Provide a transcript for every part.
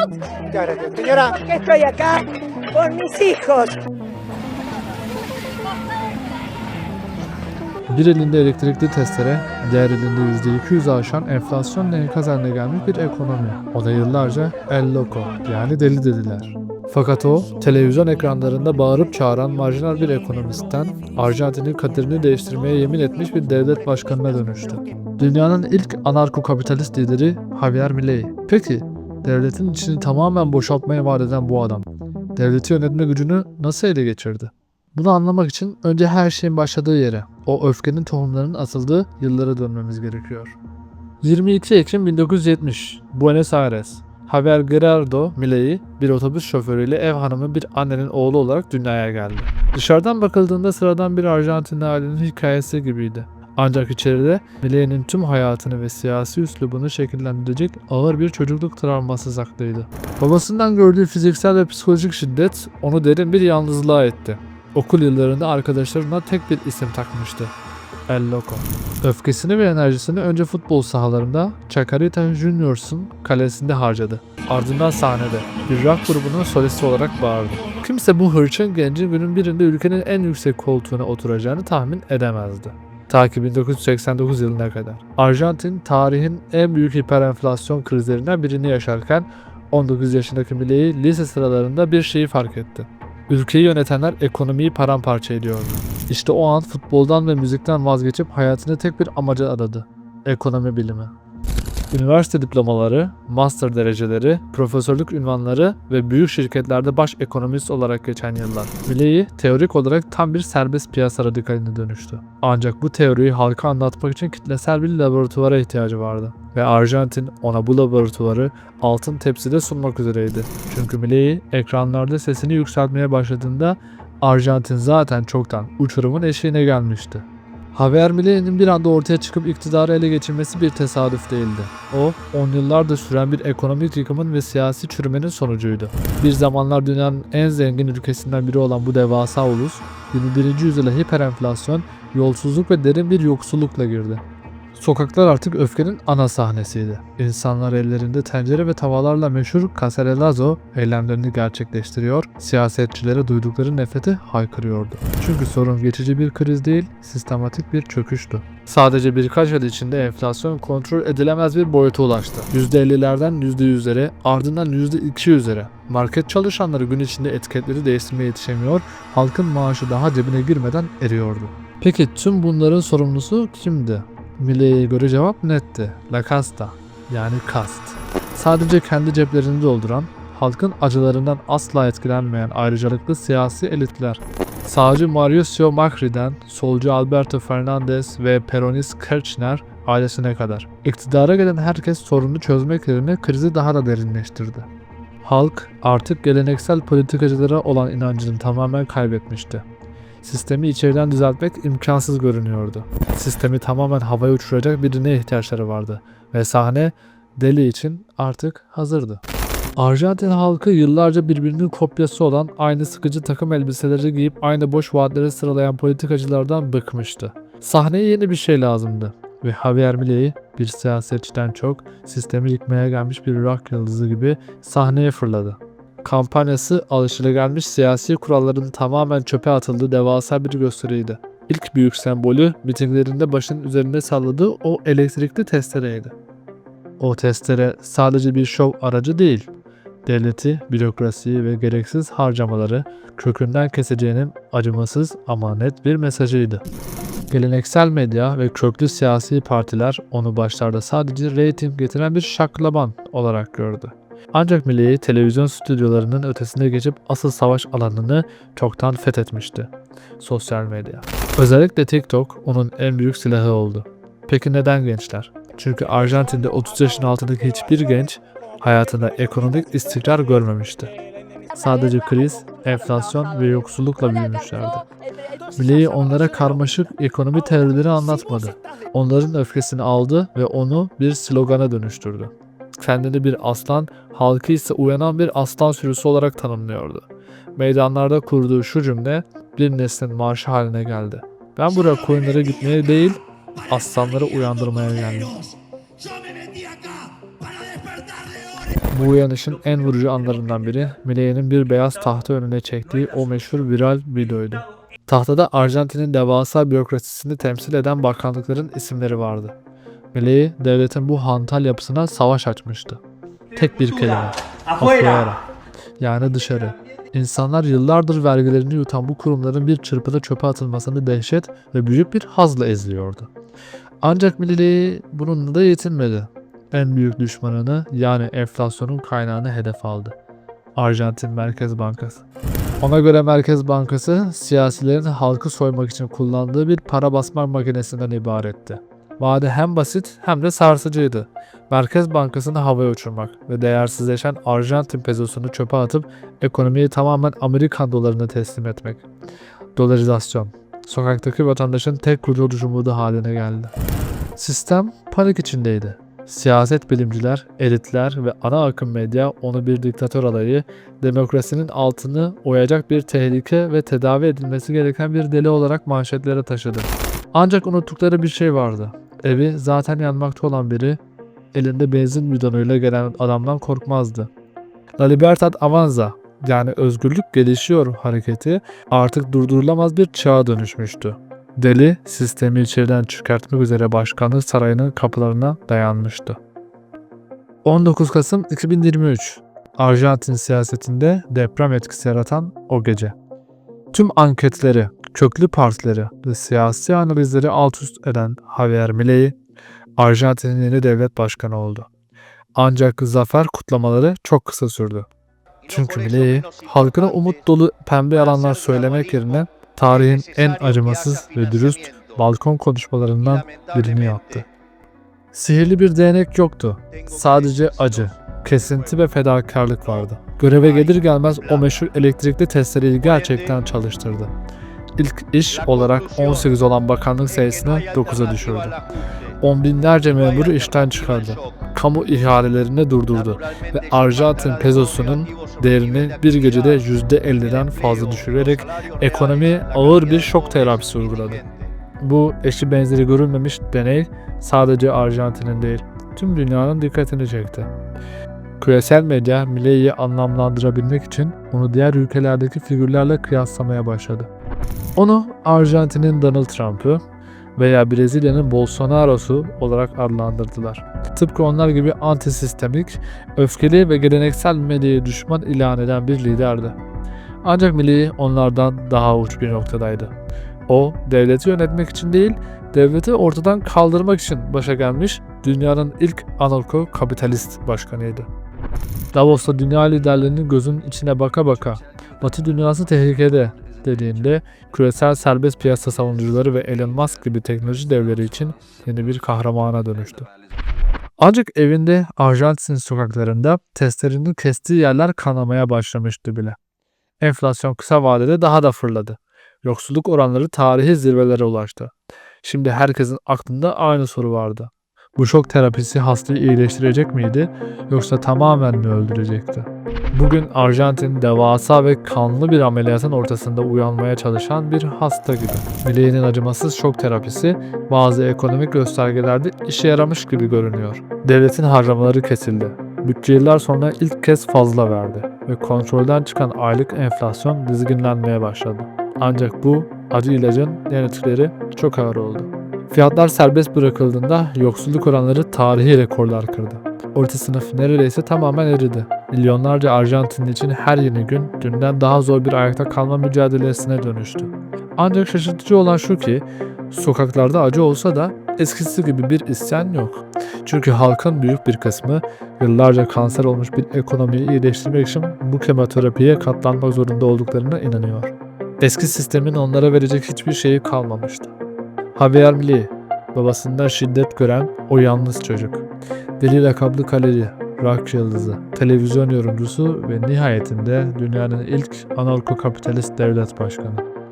Muchas gracias. Señora. Que estoy acá con mis hijos. Bir elinde elektrikli testere, diğer elinde %200'ü aşan enflasyonla enkaz haline gelmiş bir ekonomi. Ona yıllarca El Loco yani deli dediler. Fakat o, televizyon ekranlarında bağırıp çağıran marjinal bir ekonomistten, Arjantin'in kaderini değiştirmeye yemin etmiş bir devlet başkanına dönüştü. Dünyanın ilk anarko-kapitalist lideri Javier Milei. Peki, devletin içini tamamen boşaltmaya vaat eden bu adam, devleti yönetme gücünü nasıl ele geçirdi? Bunu anlamak için önce her şeyin başladığı yere, o öfkenin tohumlarının atıldığı yıllara dönmemiz gerekiyor. 22 Ekim 1970, Buenos Aires. Javier Gerardo Milei bir otobüs şoförüyle ev hanımı bir annenin oğlu olarak dünyaya geldi. Dışarıdan bakıldığında sıradan bir Arjantinli ailenin hikayesi gibiydi. Ancak içeride Milei'nin tüm hayatını ve siyasi üslubunu şekillendirecek ağır bir çocukluk travması saklıydı. Babasından gördüğü fiziksel ve psikolojik şiddet onu derin bir yalnızlığa itti. Okul yıllarında arkadaşlarına tek bir isim takmıştı. El Loco. Öfkesini ve enerjisini önce futbol sahalarında Chacarita Juniors'un kalesinde harcadı. Ardından sahnede bir rock grubunun solisti olarak bağırdı. Kimse bu hırçın gencin günün birinde ülkenin en yüksek koltuğuna oturacağını tahmin edemezdi. Ta ki 1989 yılına kadar. Arjantin tarihin en büyük hiperenflasyon krizlerinden birini yaşarken 19 yaşındaki Milei lise sıralarında bir şeyi fark etti. Ülkeyi yönetenler ekonomiyi paramparça ediyordu. İşte o an futboldan ve müzikten vazgeçip hayatını tek bir amaca adadı. Ekonomi bilimi. Üniversite diplomaları, master dereceleri, profesörlük unvanları ve büyük şirketlerde baş ekonomist olarak geçen yıllar. Milei teorik olarak tam bir serbest piyasa radikaline dönüştü. Ancak bu teoriyi halka anlatmak için kitlesel bir laboratuvara ihtiyacı vardı. Ve Arjantin ona bu laboratuvarı altın tepside sunmak üzereydi. Çünkü Milei ekranlarda sesini yükseltmeye başladığında Arjantin zaten çoktan uçurumun eşiğine gelmişti. Javier Milei'nin bir anda ortaya çıkıp iktidarı ele geçirmesi bir tesadüf değildi. O, 10 yıllardır süren bir ekonomik yıkımın ve siyasi çürümenin sonucuydu. Bir zamanlar dünyanın en zengin ülkesinden biri olan bu devasa ulus, 21. yüzyıla hiperenflasyon, yolsuzluk ve derin bir yoksullukla girdi. Sokaklar artık öfkenin ana sahnesiydi. İnsanlar ellerinde tencere ve tavalarla meşhur cacerolazo eylemlerini gerçekleştiriyor, siyasetçilere duydukları nefreti haykırıyordu. Çünkü sorun geçici bir kriz değil, sistematik bir çöküştü. Sadece birkaç yıl içinde enflasyon kontrol edilemez bir boyuta ulaştı. %50'lerden %100'lere, ardından %200'lere. Market çalışanları gün içinde etiketleri değiştirmeye yetişemiyor, halkın maaşı daha cebine girmeden eriyordu. Peki tüm bunların sorumlusu kimdi? Milei'ye göre cevap netti. La Casta yani kast. Sadece kendi ceplerini dolduran, halkın acılarından asla etkilenmeyen ayrıcalıklı siyasi elitler. Sağcı Mauricio Macri'den solcu Alberto Fernandez ve Peronist Kirchner ailesine kadar. İktidara gelen herkes sorunu çözmek yerine krizi daha da derinleştirdi. Halk artık geleneksel politikacılara olan inancını tamamen kaybetmişti. Sistemi içeriden düzeltmek imkansız görünüyordu. Sistemi tamamen havaya uçuracak birine ihtiyaçları vardı ve sahne deli için artık hazırdı. Arjantin halkı yıllarca birbirinin kopyası olan aynı sıkıcı takım elbiseleri giyip aynı boş vaatleri sıralayan politikacılardan bıkmıştı. Sahneye yeni bir şey lazımdı ve Javier Milei bir siyasetçiden çok sistemi yıkmaya gelmiş bir rock yıldızı gibi sahneye fırladı. Kampanyası alışılagelmiş siyasi kuralların tamamen çöpe atıldığı devasa bir gösteriydi. İlk büyük sembolü mitinglerinde başının üzerinde salladığı o elektrikli testereydi. O testere sadece bir şov aracı değil, devleti, bürokrasiyi ve gereksiz harcamaları kökünden keseceğinin acımasız ama net bir mesajıydı. Geleneksel medya ve köklü siyasi partiler onu başlarda sadece reyting getiren bir şaklaban olarak gördü. Ancak Milei televizyon stüdyolarının ötesine geçip asıl savaş alanını çoktan fethetmişti. Sosyal medya. Özellikle TikTok onun en büyük silahı oldu. Peki neden gençler? Çünkü Arjantin'de 30 yaşın altındaki hiçbir genç hayatında ekonomik istikrar görmemişti. Sadece kriz, enflasyon ve yoksullukla büyümüşlerdi. Milei onlara karmaşık ekonomi teorileri anlatmadı. Onların öfkesini aldı ve onu bir slogana dönüştürdü. Kendini bir aslan, halkı ise uyanan bir aslan sürüsü olarak tanımlıyordu. Meydanlarda kurduğu şu cümle bir neslin marşı haline geldi. Ben buraya koyunlara gitmeye değil, aslanları uyandırmaya geldim. Bu uyanışın en vurucu anlarından biri Milei'nin bir beyaz tahta önüne çektiği o meşhur viral videoydu. Tahtada Arjantin'in devasa bürokrasisini temsil eden bakanlıkların isimleri vardı. Milei devletin bu hantal yapısına savaş açmıştı. Tek bir kelime, afuera, yani dışarı. İnsanlar yıllardır vergilerini yutan bu kurumların bir çırpıda çöpe atılmasını dehşet ve büyük bir hazla izliyordu. Ancak Milei bununla da yetinmedi. En büyük düşmanını, yani enflasyonun kaynağını hedef aldı. Arjantin Merkez Bankası. Ona göre Merkez Bankası siyasilerin halkı soymak için kullandığı bir para basma makinesinden ibaretti. Vaadi hem basit hem de sarsıcıydı. Merkez Bankası'nı havaya uçurmak ve değersizleşen Arjantin pesosunu çöpe atıp ekonomiyi tamamen Amerikan dolarına teslim etmek. Dolarizasyon, sokaktaki vatandaşın tek kurtuluş umudu haline geldi. Sistem panik içindeydi. Siyaset bilimciler, elitler ve ana akım medya onu bir diktatör adayı, demokrasinin altını oyacak bir tehlike ve tedavi edilmesi gereken bir deli olarak manşetlere taşıdı. Ancak unuttukları bir şey vardı. Evi zaten yanmakta olan biri, elinde benzin bidonuyla gelen adamdan korkmazdı. La Libertad Avanza, yani özgürlük gelişiyor hareketi artık durdurulamaz bir çağa dönüşmüştü. Deli, sistemi içeriden çıkartmak üzere başkanlık sarayının kapılarına dayanmıştı. 19 Kasım 2023, Arjantin siyasetinde deprem etkisi yaratan o gece. Tüm anketleri, köklü partileri ve siyasi analizleri alt üst eden Javier Milei, Arjantin'in yeni devlet başkanı oldu. Ancak zafer kutlamaları çok kısa sürdü. Çünkü Milei, halkına umut dolu pembe yalanlar söylemek yerine tarihin en acımasız ve dürüst balkon konuşmalarından birini yaptı. Sihirli bir değnek yoktu. Sadece acı, kesinti ve fedakarlık vardı. Göreve gelir gelmez o meşhur elektrikli testereyi gerçekten çalıştırdı. İlk iş olarak 18 olan bakanlık sayısını 9'a düşürdü. On binlerce memuru işten çıkardı. Kamu ihalelerini durdurdu ve Arjantin pesosunun değerini bir gecede %50'den fazla düşürerek ekonomiye ağır bir şok terapisi uyguladı. Bu eşi benzeri görülmemiş deney sadece Arjantin'in değil, tüm dünyanın dikkatini çekti. Küresel medya Milei'yi anlamlandırabilmek için onu diğer ülkelerdeki figürlerle kıyaslamaya başladı. Onu Arjantin'in Donald Trump'ı veya Brezilya'nın Bolsonaro'su olarak adlandırdılar. Tıpkı onlar gibi antisistemik, öfkeli ve geleneksel medyaya düşman ilan eden bir liderdi. Ancak Milei onlardan daha uç bir noktadaydı. O, devleti yönetmek için değil, devleti ortadan kaldırmak için başa gelmiş dünyanın ilk anarko-kapitalist başkanıydı. Davos'ta dünya liderlerinin gözünün içine baka baka, Batı dünyası tehlikede dediğinde küresel serbest piyasa savunucuları ve Elon Musk gibi teknoloji devleri için yeni bir kahramana dönüştü. Ancak evinde Arjantin sokaklarında testlerinin kestiği yerler kanamaya başlamıştı bile. Enflasyon kısa vadede daha da fırladı. Yoksulluk oranları tarihi zirvelere ulaştı. Şimdi herkesin aklında aynı soru vardı. Bu şok terapisi hastayı iyileştirecek miydi yoksa tamamen mi öldürecekti? Bugün Arjantin devasa ve kanlı bir ameliyatın ortasında uyanmaya çalışan bir hasta gibi. Milei'nin acımasız şok terapisi bazı ekonomik göstergelerde işe yaramış gibi görünüyor. Devletin harcamaları kesildi. Bütçe yıllar sonra ilk kez fazla verdi ve kontrolden çıkan aylık enflasyon dizginlenmeye başladı. Ancak bu acı ilacın yan etkileri çok ağır oldu. Fiyatlar serbest bırakıldığında yoksulluk oranları tarihi rekorlar kırdı. Orta sınıf neredeyse tamamen eridi. Milyonlarca Arjantinli için her yeni gün dünden daha zor bir ayakta kalma mücadelesine dönüştü. Ancak şaşırtıcı olan şu ki sokaklarda acı olsa da eskisi gibi bir isyan yok. Çünkü halkın büyük bir kısmı yıllarca kanser olmuş bir ekonomiyi iyileştirmek için bu kemoterapiye katlanmak zorunda olduklarına inanıyor. Eski sistemin onlara verecek hiçbir şeyi kalmamıştı. Javier Milei, babasından şiddet gören o yalnız çocuk. Deli lakaplı kaleci, rock yıldızı, televizyon yorumcusu ve nihayetinde dünyanın ilk anarko-kapitalist devlet başkanı.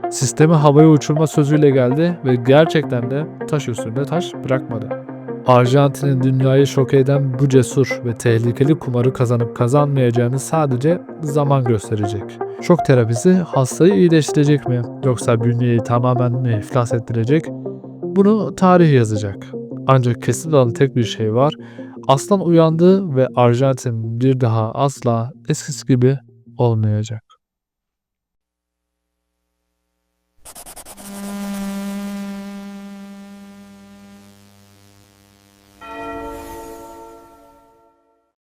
Sistemi havaya uçurma sözüyle geldi ve gerçekten de taş üstünde taş bırakmadı. Arjantin'in dünyayı şok eden bu cesur ve tehlikeli kumarı kazanıp kazanmayacağını sadece zaman gösterecek. Şok terapisi hastayı iyileştirecek mi yoksa bünyeyi tamamen mi iflas ettirecek? Bunu tarih yazacak. Ancak kesin olan tek bir şey var. Aslan uyandı ve Arjantin bir daha asla eskisi gibi olmayacak.